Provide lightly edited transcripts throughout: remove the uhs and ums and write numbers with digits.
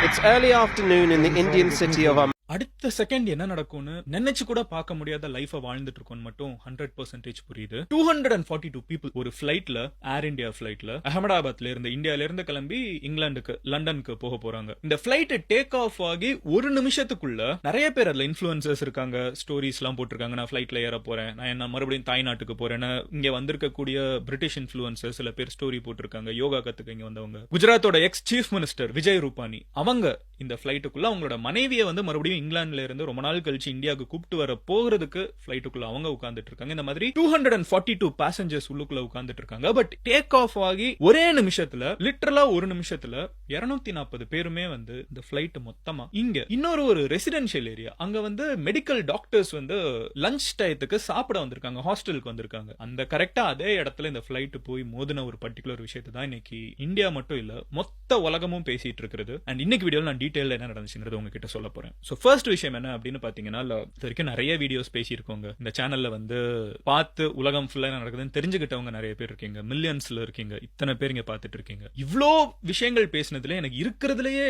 It's early afternoon in the Indian city of அடுத்த second என்ன நடக்கும்னு நினைச்சு கூட பார்க்க முடியாத லைஃப வாழ்ந்துட்டு இருக்கோம் மட்டும் 100% புரியுது. 242 பீப்புள் ஒரு ஃபிளைட்ல, ஏர் இந்தியா ஃபிளைட்ல அகமதாபாத்ல இருந்து இந்தியால இருந்து கிளம்பி இங்கிலாந்துக்கு லண்டனுக்கு போக போறாங்க. இந்த ஃபிளைட் டேக் ஆஃப் ஆகி ஒரு நிமிஷத்துக்குள்ள நிறைய பேர் அதுல இன்ஃபுளுசர்ஸ் இருக்காங்க, ஸ்டோரிஸ் எல்லாம் போட்டிருக்காங்க. நான் ஃபிளைட்ல ஏற போறேன், நான் என்ன மறுபடியும் தாய்நாட்டுக்கு போறேன். இங்க வந்திருக்கக்கூடிய பிரிட்டிஷ் இன்ஃபுளுசர்ஸ் சில பேர் ஸ்டோரி போட்டிருக்காங்க, யோகா கத்துக்க இங்க வந்தவங்க. குஜராத்தோட ex chief minister Vijay Rupani அவங்க இந்த ஃபிளைட்டுக்குள்ள அவங்களோட மனைவியை வந்து மறுபடியும் இங்கிலாந்துல இருந்து ரொம்ப நாள் கழிச்சு இந்தியாவுக்கு கூப்பிட்டு வர போகிறதுக்கு ஃபிளைட்டுக்குள்ள அவங்க உட்கார்ந்துட்டு இருக்காங்க. இந்த மாதிரி 242 பேசஞ்சர்ஸ் உள்ளுக்குள்ள உட்கார்ந்துட்டு இருக்காங்க. பட் டேக் ஆஃப் ஆகி ஒரே நிமிஷத்துல, லிட்டரலா ஒரு நிமிஷத்துல 240 பேருமே வந்து இந்த ஃபிளைட் மொத்தமா இங்க இன்னொரு ரெசிடென்ஷியல் ஏரியா, அங்க வந்து மெடிக்கல் டாக்டர்ஸ் வந்து லஞ்ச் டயத்துக்கு சாப்பிட வந்திருக்காங்க, ஹாஸ்டலுக்கு வந்திருக்காங்க. அந்த கரெக்டா அதே இடத்துல இந்த ஃபிளைட் போய் மோதின ஒரு பர்டிகுலர் விஷயத்தை தான் இன்னைக்கு இந்தியா மட்டும் இல்ல மொத்த உலகமும் பேசிட்டு இருக்கிறது. அண்ட் இன்னைக்கு வீடியோல நான் டீடைல் என்ன நடந்துச்சுங்கிறது உங்ககிட்ட சொல்ல போறேன். சோ ஃபர்ஸ்ட் விஷயம் என்ன அப்படின்னு பாத்தீங்கன்னா, இது வரைக்கும் நிறைய வீடியோஸ் பேசியிருக்கோங்க. இந்த சேனல்ல வந்து பார்த்து உலகம் ஃபுல்லா என்ன நடக்குதுன்னு தெரிஞ்சுக்கிட்டவங்க நிறைய பேர் இருக்கீங்க, மில்லியன்ஸ்ல இருக்கீங்க, இத்தனை பேர் இங்க பாத்துட்டு இருக்கீங்க. இவ்ளோ விஷயங்கள் பேசினதுல எனக்கு இருக்கிறதுலயே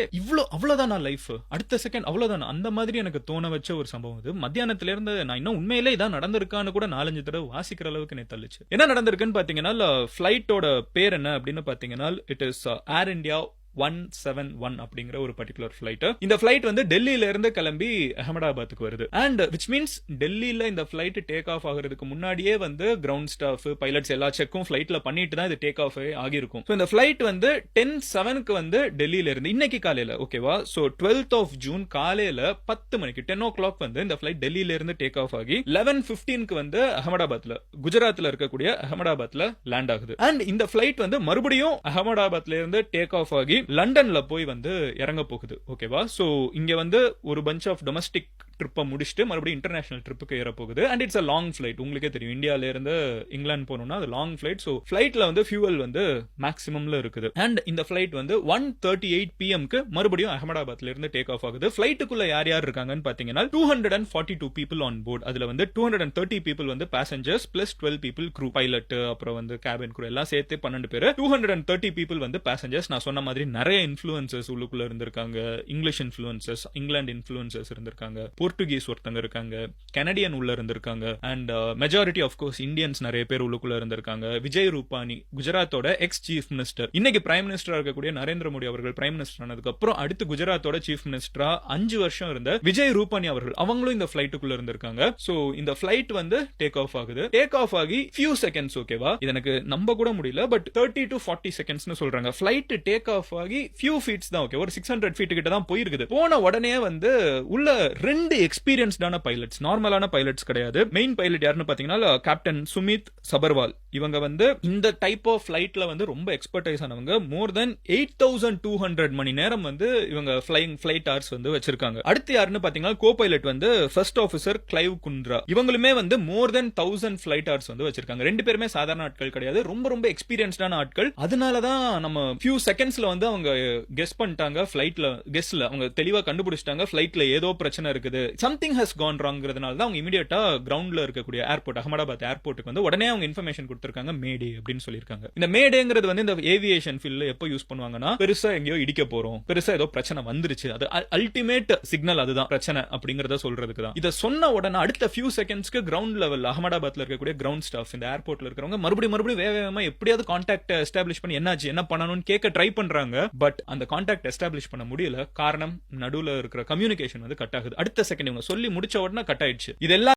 அவ்வளவுதான் லைஃப், அடுத்த செகண்ட் அவ்வளவுதான், அந்த மாதிரி எனக்கு தோண வச்ச ஒரு சம்பவம் இது. மத்தியானத்துல இருந்து நான் இன்னும் உண்மையிலே இதான் நடந்திருக்கான்னு கூட 4-5 தடவை வாசிக்கிற அளவுக்கு எனக்கு தள்ளுச்சு. என்ன நடந்திருக்குன்னு பாத்தீங்கன்னா, ஃபிளைட்டோட பேர் என்ன அப்படின்னு பாத்தீங்கன்னா, இட் இஸ் ஏர் இந்தியா 171 அப்படிங்கிற ஒரு பர்டிகுலர் ஃபிளைட். இந்த ஃபிளைட் வந்து டெல்லியில இருந்து கிளம்பி அகமதாபாத்துக்கு வருது. அண்ட் விச் மீன்ஸ் டெல்லியில இந்த ஃபிளைட் டேக் ஆஃப் ஆகிறதுக்கு முன்னாடியே வந்து கிரவுண்ட் ஸ்டாஃப், பைலட்ஸ் எல்லா செக்கும் ஃபிளைட்ல பண்ணிட்டு தான் இது டேக் ஆஃப் ஆகிருக்கும். இந்த ஃபிளைட் வந்து 10:07 வந்து டெல்லியில இருந்து இன்னைக்கு காலையில, ஓகேவா, சோ 12th of June காலையில 10 மணிக்கு 10 o'clock வந்து இந்த ஃபிளைட் டெல்லியில இருந்து டேக் ஆஃப் ஆகி 11:15 வந்து அகமதாபாத்ல, குஜராத்ல இருக்கக்கூடிய அகமதாபாத்ல லேண்ட் ஆகுது. அண்ட் இந்த ஃபிளைட் வந்து மறுபடியும் அகமதாபாத்ல இருந்து டேக் ஆஃப் ஆகி லண்டன்ல போய் வந்து இறங்க போகுது. ஓகேவா, சோ இங்க வந்து ஒரு பஞ்ச் ஆஃப் டொமஸ்டிக் ட்ரிப்பை முடிச்சுட்டு மறுபடியும் இன்டர்நேஷனல் ட்ரிப்புக்கு ஏற போகுது. And it's a long flight. உங்களுக்கே தெரியும், இந்தியால இருந்து இங்கிலாந்து போகணும்னா அது லாங் ஃபிளைட். சோ ஃபிளைட்ல வந்து ஃபியூவல் வந்து மேக்ஸிமம்ல இருக்குது. அண்ட் இந்த ஃபிளைட் வந்து 1:38 PM மறுபடியும் அகமதாபாத்ல இருந்து டேக் ஆஃப் ஆகுது. ஃபிளைட்டுக்குள்ள யார் யார் இருக்காங்கன்னு பாத்தீங்கன்னா 242 பீப்புள் ஆன் போர்ட். அதுல வந்து 230 பீப்புள் வந்து passengers plus 12 people crew, pilot, அப்புறம் வந்து கேபின் க்ரூ எல்லாம் சேர்த்து 12 பேர். 230 பீப்புள் வந்து பேசஞ்சர்ஸ். நான் சொன்ன மாதிரி நிறைய இன்ஃபுளுசர்ஸ் உள்ளுக்குள்ள இருந்திருக்காங்க. இங்கிலீஷ் இன்ஃபுளுசர்ஸ், இங்கிலாந்து இன்ஃபுளுசர்ஸ் இருந்திருக்காங்க, போர்ச்சுகீஸ் ஒருத்தங்க இருக்காங்க, கனடியன் உள்ள இருந்திருக்காங்க. And majority of course Indians நிறைய பேர் உள்ளுக்குள்ள இருந்திருக்காங்க. விஜய் ரூபானி, குஜராத்தோட எக்ஸ் சீஃப் மினிஸ்டர், இன்னைக்கு பிரைம் மினிஸ்டரா இருக்கக்கூடிய நரேந்திர மோடி அவர்கள் பிரைம் மினிஸ்டர் ஆனதுக்கு அப்புறம் அடுத்து குஜராத்தோட சீஃப் மினிஸ்டரா 5 வருஷம் இருந்த விஜய் ரூபானி அவர்கள், அவங்களும் இந்த ஃபிளைட்டுக்குள்ள இருந்திருக்காங்க. சோ இந்த ஃபிளைட் வந்து டேக் ஆஃப் ஆகுது. டேக் ஆஃப் ஆகி ஃபியூ செகண்ட்ஸ், ஓகேவா, இது எனக்கு நம்ப கூட முடியல, பட் 30 to 40 செகண்ட்ஸ்னு சொல்றாங்க. ஃபிளைட் டேக் ஆஃப் ஆகி ஃபியூ ஃபீட்ஸ் தான், ஓகே, ஒரு 600 ஃபீட் கிட்ட தான் போயிருக்குது. போன உடனே வந்து உள்ள 2 எக்ஸ்பீரியன்ஸ்டான பைலட்ஸ், நார்மலான பைலட்ஸ் கிடையாது. மெயின் பைலட் யாருன்னு பாத்தீங்கன்னா கேப்டன் சுமித் சபர்வால். இவங்க வந்து இந்த டைப் ஆஃப் ஃபிளைட்ல வந்து ரொம்ப எக்ஸ்பர்டைஸ் ஆனவங்க. மோர் தென் 8200 மணி நேரம் வந்து இவங்க ஃபிளைட் ஹார்ஸ் வந்து வச்சிருக்காங்க. அடுத்து யாருன்னு பாத்தீங்கன்னா கோ பைலட் வந்து ஃபர்ஸ்ட் ஆஃபீஸர் கிளைவ் குண்ட்ரா. இவங்களுமே வந்து மோர் தென் 1000 ஃபிளைட் ஹார்ஸ் வந்து வச்சிருக்காங்க. 2 பேருமே சாதாரண ஆட்கள் கிடையாது, ரொம்ப எக்ஸ்பீரியன்ஸ்டான ஆட்கள். அதனாலதான் நம்ம ஃபியூ செகண்ட்ஸ்ல வந்து அவங்க கெஸ் பண்ணிட்டாங்க, ஃபிளைட்ல கெஸ்ல அவங்க தெளிவா கண்டுபிடிச்சிட்டாங்க ஃபிளைட்ல ஏதோ பிரச்சனை இருக்குது, சம்திங் ஹஸ் கான் ராங்கிறதுனால தான் அவங்க இமிடியேட்டா கிரவுண்ட்ல இருக்கக்கூடிய ஏர்போர்ட், அகமதாபாத் ஏர்போர்ட்டுக்கு வந்து உடனே அவங்க இன்ஃபர்மேஷன் கொடுத்திருக்காங்க, மேடே அப்படின்னு சொல்லியிருக்காங்க. இந்த மேடேங்கிறது வந்து இந்த ஏவியேஷன் ஃபீல்ட்ல எப்போ யூஸ் பண்ணுவாங்கன்னா, பெருசா எங்கேயோ இடிக்க போறோம், பெருசா ஏதோ பிரச்சனை வந்துருச்சு, அது அல்டிமேட் சிக்னல், அதுதான் பிரச்சனை அப்படிங்கறத சொல்றதுக்கு தான். இதை சொன்ன உடனே அடுத்த ஃபியூ செகண்ட்ஸ்க்கு கிரவுண்ட் லெவல் அகமதாபாத்ல இருக்கக்கூடிய கிரவுண்ட் ஸ்டாஃப், இந்த ஏர்போர்ட்ல இருக்கிறவங்க மறுபடியும் வேகமா எப்படியாவது கான்டாக்ட் எஸ்டாப்ளிஷ் பண்ணி என்னாச்சு, என்ன பண்ணணும்னு கேட்க ட்ரை பண்றாங்க. பட் அந்த கான்டாக்ட் எஸ்டாப்ளிஷ் பண்ண முடியல. காரணம், நடுவுல இருக்கிற கம்யூனிகேஷன் வந்து கட் ஆகுது. அடுத்த செகண்ட் இவங்க சொல்லி முடிச்ச உடனே கட் ஆயிடுச்சு. இதெல்லாம்